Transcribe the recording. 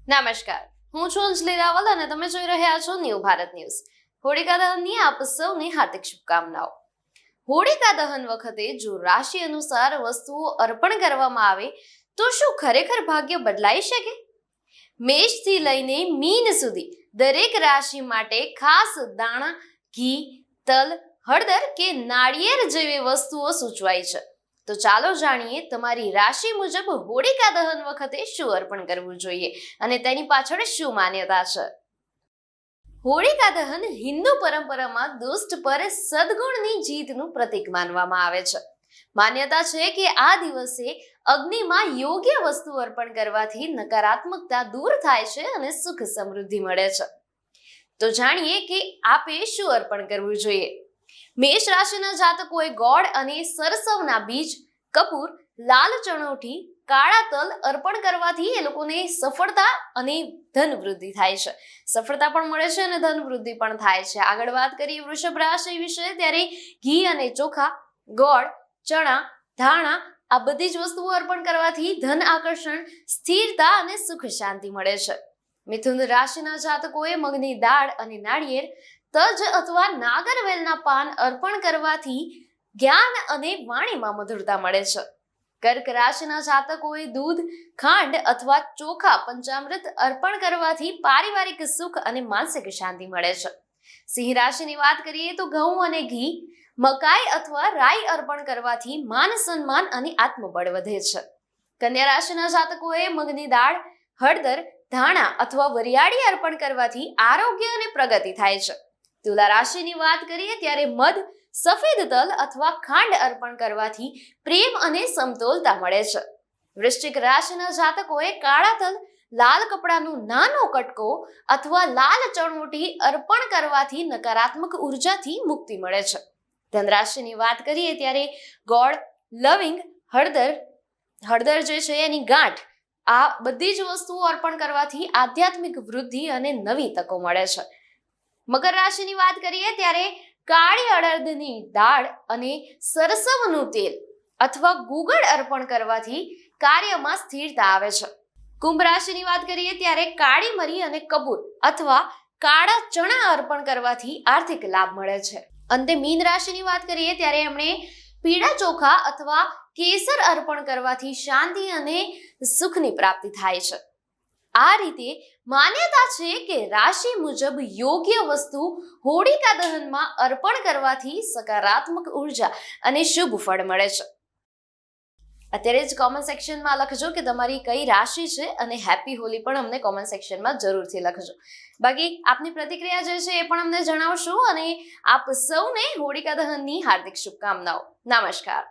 નમસ્કાર, હું છું અંજલિ રાવલ અને તમે જોઈ રહ્યા છો ન્યૂ ભારત ન્યૂઝ. હોળિકા દહનની આપ સૌને હાર્દિક શુભકામનાઓ. હોળિકા દહન વખતે જો રાશિ અનુસાર વસ્તુઓ અર્પણ કરવામાં આવે તો શું ખરેખર ભાગ્ય બદલાઈ શકે? મેષથી લઈને મીન સુધી દરેક રાશિ માટે ખાસ દાણા, ઘી, તલ, હળદર કે નાળિયેર જેવી વસ્તુઓ સૂચવાય છે. તો ચાલો જાણીએ તમારી રાશિ મુજબ હોળિકા દહન વખતે શું અર્પણ કરવું જોઈએ અને તેની પાછળ શું માન્યતા છે. હોળિકા દહન હિન્દુ પરંપરામાં દુષ્ટ પર સદગુણની જીતનું પ્રતીક માનવામાં આવે છે. માન્યતા છે કે આ દિવસે અગ્નિમાં યોગ્ય વસ્તુ અર્પણ કરવાથી નકારાત્મકતા દૂર થાય છે અને સુખ સમૃદ્ધિ મળે છે. તો જાણીએ કે આપે શું અર્પણ કરવું જોઈએ. મેષ રાશિના જાતકોએ ગોળ અને સરસવના બીજ, કપૂર, લાલ ચણોઠી, કાળા તલ અર્પણ કરવાથી એ લોકોને સફળતા અને ધન વૃદ્ધિ થાય છે. સફળતા પણ મળે છે અને ધન વૃદ્ધિ પણ થાય છે. આગળ વાત કરીએ વૃષભ રાશિ વિશે, ત્યારે ઘી અને ચોખા, ગોળ, ચણા, ધાણા આ બધી જ વસ્તુઓ અર્પણ કરવાથી ધન આકર્ષણ, સ્થિરતા અને સુખ શાંતિ મળે છે. મિથુન રાશિના જાતકોએ મગની દાળ અને નાળિયેર, તજ અથવા નાગરવેલના પાન અર્પણ કરવાથી જ્ઞાન અને વાણીમાં મધુરતા મળે છે. કર્ક રાશિના જાતકોએ દૂધ, ખાંડ અથવા ચોખા પંચામૃત અર્પણ કરવાથી પારિવારિક સુખ અને માનસિક શાંતિ મળે છે. સિંહ રાશિની વાત કરીએ તો ઘઉં અને ઘી, મકાઈ અથવા રાઈ અર્પણ કરવાથી માન સન્માન અને આત્મબળ વધે છે. કન્યા રાશિના જાતકોએ મગની દાળ, હળદર, ધાણા અથવા વરિયાળી અર્પણ કરવાથી આરોગ્ય અને પ્રગતિ થાય છે. તુલા રાશિની વાત કરીએ ત્યારે મધ, સફેદ તલ અથવા ખાંડ અર્પણ કરવાથી પ્રેમ અને સમતોલતા મળે છે. વૃશ્ચિક રાશિના જાતકોએ કાળા તલ, લાલ કપડાનો નાનો કટકો અથવા લાલ ચણોટી અર્પણ કરવાથી નકારાત્મક ઉર્જાથી મુક્તિ મળે છે. ધન રાશિની વાત કરીએ ત્યારે ગોળ, લવિંગ, હળદર જે છે એની ગાંઠ આ બધી જ વસ્તુઓ અર્પણ કરવાથી આધ્યાત્મિક વૃદ્ધિ અને નવી તકો મળે છે. મકર રાશિની વાત કરીએ ત્યારે કાળી અડદની દાળ અને સરસવનું તેલ અથવા ગુગળ અર્પણ કરવાથી કાર્યમાં સ્થિરતા આવે છે. કુંભ રાશિની વાત કરીએ ત્યારે કાળી મરી અને કપૂર અથવા કાળા ચણા અર્પણ કરવાથી આર્થિક લાભ મળે છે. અંતે મીન રાશિની વાત કરીએ ત્યારે એમણે પીળા ચોખા અથવા કેસર અર્પણ કરવાથી શાંતિ અને સુખની પ્રાપ્તિ થાય છે. આ રીતે માન્યતા છે કે રાશિ મુજબ યોગ્ય વસ્તુ હોળિકા દહનમાં અર્પણ કરવાથી સકારાત્મક ઉર્જા અને શુભ ફળ મળે છે. અત્યારે જ કોમેન્ટ સેક્શનમાં લખજો કે તમારી કઈ રાશિ છે અને હેપી હોલી પણ અમને કોમેન્ટ સેક્શનમાં જરૂરથી લખજો. બાકી આપની પ્રતિક્રિયા જે છે એ પણ અમને જણાવશો અને આપ સૌને હોળિકા દહનની હાર્દિક શુભકામનાઓ. નમસ્કાર.